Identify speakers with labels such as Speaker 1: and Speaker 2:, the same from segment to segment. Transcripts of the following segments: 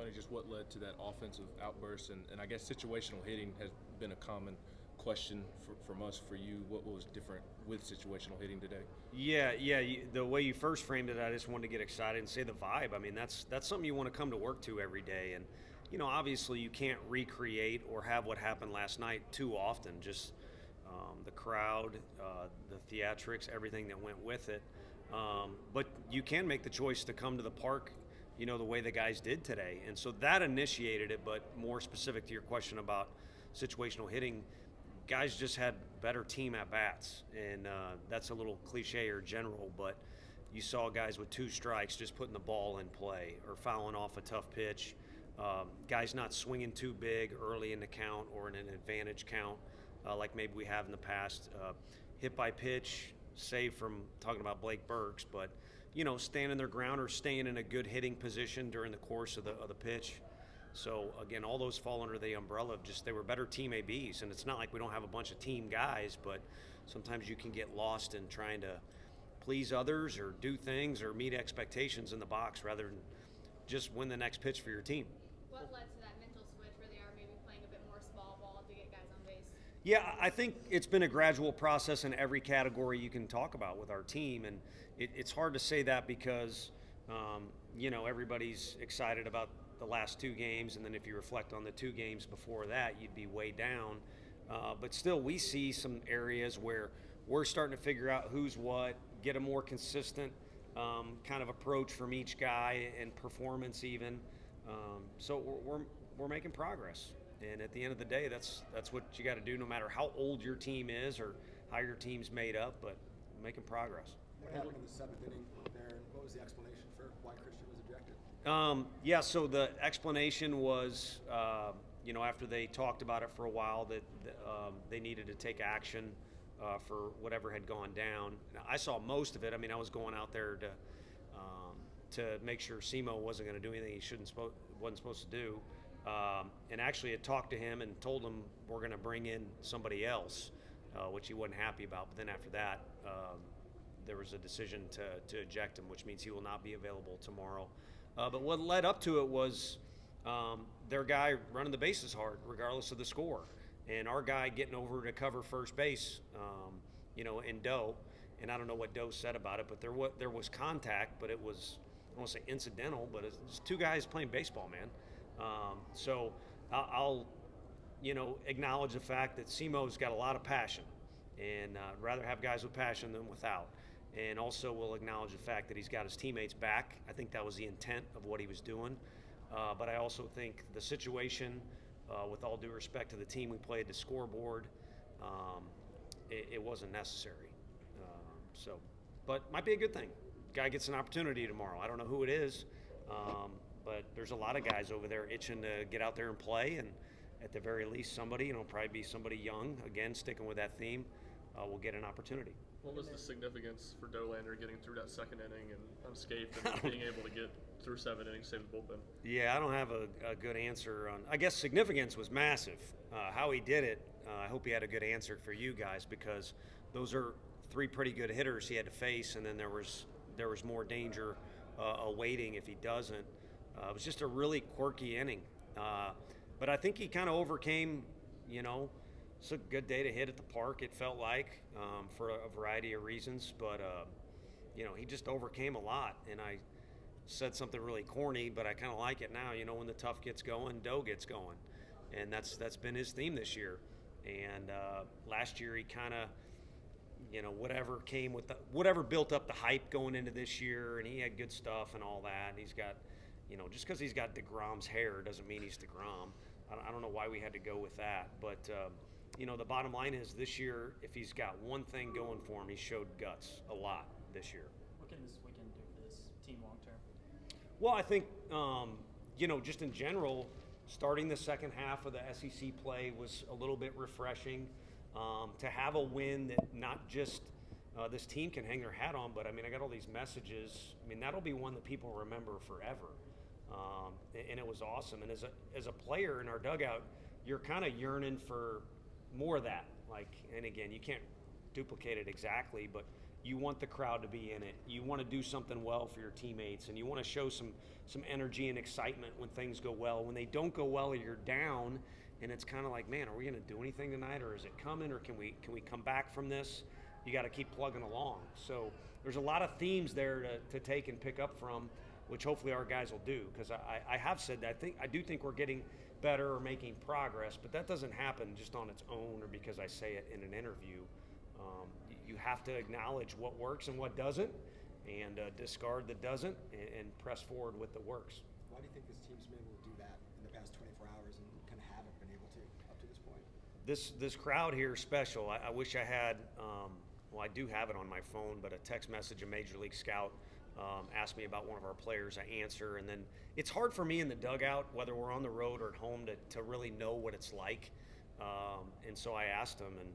Speaker 1: funny just what led to that offensive outburst, and I guess situational hitting has been a common question from us for you. What was different with situational hitting today?
Speaker 2: Yeah. The way you first framed it, I just wanted to get excited and say the vibe. I mean, that's something you want to come to work to every day, and obviously you can't recreate or have what happened last night too often. Just the crowd, the theatrics, everything that went with it. But you can make the choice to come to the park, the way the guys did today. And so that initiated it, but more specific to your question about situational hitting, guys just had better team at bats. And that's a little cliche or general, but you saw guys with 2 strikes just putting the ball in play or fouling off a tough pitch. Guys not swinging too big early in the count or in an advantage count like maybe we have in the past. Hit by pitch, save from talking about Blake Burks, but standing their ground or staying in a good hitting position during the course of the pitch. So again, all those fall under the umbrella of just they were better team ABs, and it's not like we don't have a bunch of team guys, but sometimes you can get lost in trying to please others or do things or meet expectations in the box rather than just win the next pitch for your team.
Speaker 3: What led to that mental switch where they are maybe playing a bit more small ball to get guys on base?
Speaker 2: Yeah, I think it's been a gradual process in every category you can talk about with our team, and it's hard to say that because everybody's excited about the last 2 games, and then if you reflect on the 2 games before that, you'd be way down. But still, we see some areas where we're starting to figure out who's what, get a more consistent kind of approach from each guy and performance even. So we're making progress. And at the end of the day, that's what you got to do no matter how old your team is or how your team's made up, but making progress.
Speaker 4: What happened in the 7th inning there, and what was the explanation for why Christian was ejected?
Speaker 2: So the explanation was, after they talked about it for a while, that they needed to take action for whatever had gone down. Now, I saw most of it. I mean, I was going out there to make sure Simo wasn't going to do anything he wasn't supposed to do. And actually had talked to him and told him we're going to bring in somebody else, which he wasn't happy about. But then after that, there was a decision to eject him, which means he will not be available tomorrow. But what led up to it was their guy running the bases hard, regardless of the score, and our guy getting over to cover first base, in Doe. And I don't know what Doe said about it, but there was contact, but it was, I don't want to say incidental, but it's 2 guys playing baseball, man. So I'll acknowledge the fact that Simo's got a lot of passion, and I'd rather have guys with passion than without. And also we'll acknowledge the fact that he's got his teammates back. I think that was the intent of what he was doing. But I also think the situation, with all due respect to the team we played, the scoreboard, it wasn't necessary. But might be a good thing. Guy gets an opportunity tomorrow. I don't know who it is. But there's a lot of guys over there itching to get out there and play, and at the very least, somebody, probably be somebody young, again, sticking with that theme, will get an opportunity.
Speaker 5: What was the significance for Dolander getting through that 2nd inning and unscathed and being able to get through 7 innings, save the bullpen?
Speaker 2: Yeah, I don't have a good answer on. I guess significance was massive. How he did it, I hope he had a good answer for you guys, because those are 3 pretty good hitters he had to face, and then there was more danger awaiting if he doesn't. It was just a really quirky inning. But I think he kind of overcame, it's a good day to hit at the park, it felt like, for a variety of reasons. But, he just overcame a lot. And I said something really corny, but I kind of like it now. When the tough gets going, Doe gets going. And that's been his theme this year. And last year he kind of, whatever built up the hype going into this year, and he had good stuff and all that. And he's got, just because he's got DeGrom's hair doesn't mean he's DeGrom. I don't know why we had to go with that. But, the bottom line is this year, if he's got one thing going for him, he showed guts a lot this year.
Speaker 6: What can this weekend do for this team long term?
Speaker 2: Well, I think, just in general, starting the second half of the SEC play was a little bit refreshing. To have a win that not just this team can hang their hat on, but, I got all these messages. That'll be one that people remember forever. And it was awesome. And as a player in our dugout, you're kind of yearning for more of that. And again, you can't duplicate it exactly, but you want the crowd to be in it. You want to do something well for your teammates, and you want to show some some energy and excitement when things go well. When they don't go well, or you're down, and it's kind of like, man, are we going to do anything tonight, or is it coming, or can we come back from this? You got to keep plugging along. So there's a lot of themes there to take and pick up from, which hopefully our guys will do. Because I have said that I do think we're getting better or making progress, but that doesn't happen just on its own or because I say it in an interview. You have to acknowledge what works and what doesn't, and discard that doesn't, and press forward with the works.
Speaker 4: Why do you think this team's been able to do that in the past 24 hours and kind of haven't been able to up to this point?
Speaker 2: This crowd here is special. I wish I had, well, I do have it on my phone, but a text message, a Major League scout asked me about one of our players. I answer, and then it's hard for me in the dugout, whether we're on the road or at home, to really know what it's like. And so I asked him, and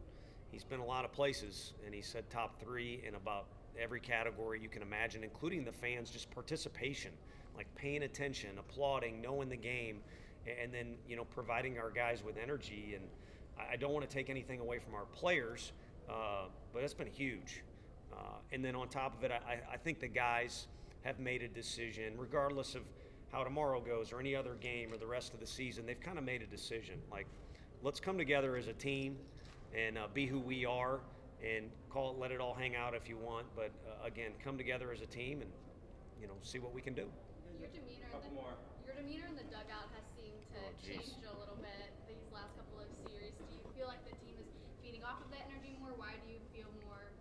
Speaker 2: he's been a lot of places, and he said top 3 in about every category you can imagine, including the fans, just participation, like paying attention, applauding, knowing the game, and then, providing our guys with energy. And I don't want to take anything away from our players, but it's been huge. And then on top of it, I think the guys have made a decision, regardless of how tomorrow goes or any other game or the rest of the season. They've kind of made a decision, like, let's come together as a team and be who we are, and let it all hang out if you want. But again, come together as a team and see what we can do.
Speaker 3: Your demeanor in the dugout has seemed to change a little bit these last couple of series. Do you feel like the team is feeding off of that energy more? Why do you feel more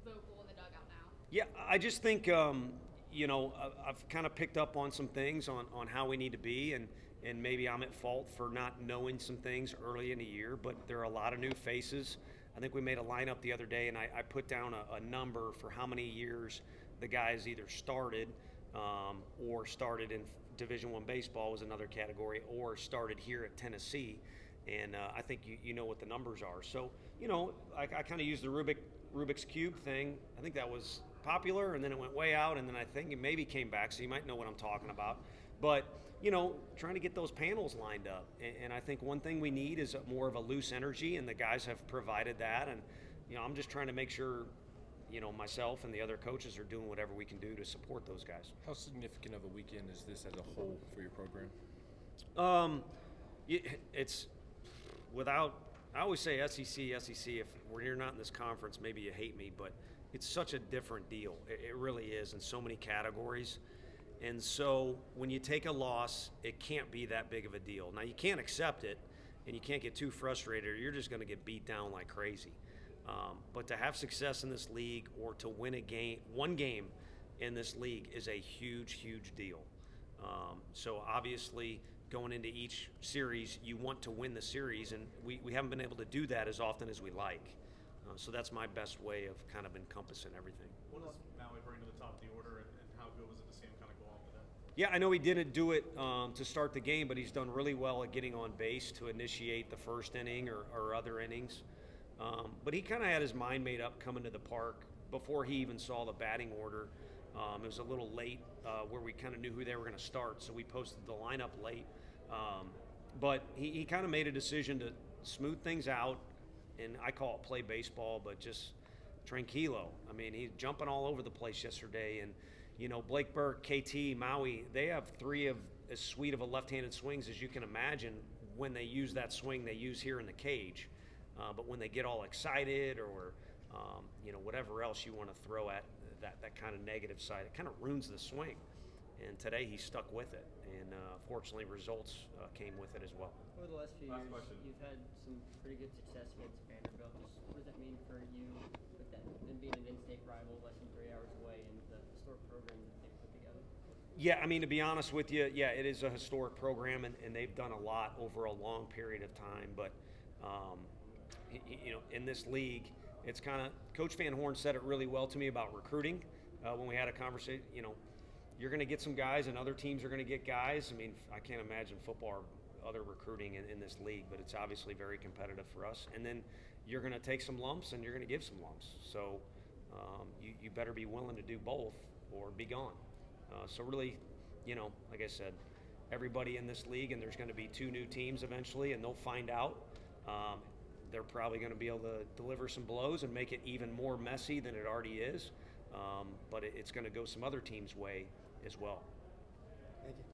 Speaker 3: vocal in the dugout now?
Speaker 2: Yeah, I just think I've kind of picked up on some things on how we need to be, and maybe I'm at fault for not knowing some things early in the year, but there are a lot of new faces. I think we made a lineup the other day, and I put down a number for how many years the guys either started or started in Division I baseball was another category, or started here at Tennessee. And I think you know what the numbers are. So, I kind of used the Rubik's Cube thing. I think that was popular, and then it went way out, and then I think it maybe came back, so you might know what I'm talking about. But, trying to get those panels lined up. And I think one thing we need is more of a loose energy, and the guys have provided that. And, I'm just trying to make sure, myself and the other coaches are doing whatever we can do to support those guys.
Speaker 1: How significant of a weekend is this as a whole for your program?
Speaker 2: It's without, I always say SEC. If you're not in this conference, maybe you hate me, but it's such a different deal. It really is in so many categories. And so when you take a loss, it can't be that big of a deal. Now, you can't accept it, and you can't get too frustrated, or you're just going to get beat down like crazy. But to have success in this league, or to win one game in this league, is a huge, huge deal. So obviously, going into each series, you want to win the series, and we haven't been able to do that as often as we like. So that's my best way of kind of encompassing everything.
Speaker 5: What does Maui bring to the top of the order, and how good was it to see him kind of go off of that?
Speaker 2: Yeah, I know he didn't do it to start the game, but he's done really well at getting on base to initiate the first inning or other innings. But he kind of had his mind made up coming to the park before he even saw the batting order. It was a little late where we kind of knew who they were going to start, so we posted the lineup late. But he kind of made a decision to smooth things out, and I call it play baseball, but just tranquilo. I mean, he's jumping all over the place yesterday, and Blake Burke, KT, Maui, they have 3 of as sweet of a left-handed swings as you can imagine when they use that swing they use here in the cage. But when they get all excited or whatever else you want to throw at that kind of negative side, it kind of ruins the swing. And today he stuck with it, and fortunately results came with it as well.
Speaker 7: Over the last few years, you've had some pretty good success against Vanderbilt. What does that mean for you with them being an in-state rival less than 3 hours away, and the historic program that they've put together?
Speaker 2: Yeah, I mean, to be honest with you, yeah, it is a historic program, and they've done a lot over a long period of time. But, in this league, it's kind of, Coach Van Horn said it really well to me about recruiting when we had a conversation. You're going to get some guys, and other teams are going to get guys. I mean, I can't imagine football or other recruiting in this league, but it's obviously very competitive for us. And then you're going to take some lumps, and you're going to give some lumps. So you better be willing to do both or be gone. So really, like I said, everybody in this league, and there's going to be 2 new teams eventually, and they'll find out. They're probably going to be able to deliver some blows and make it even more messy than it already is. But it's going to go some other teams' way as well.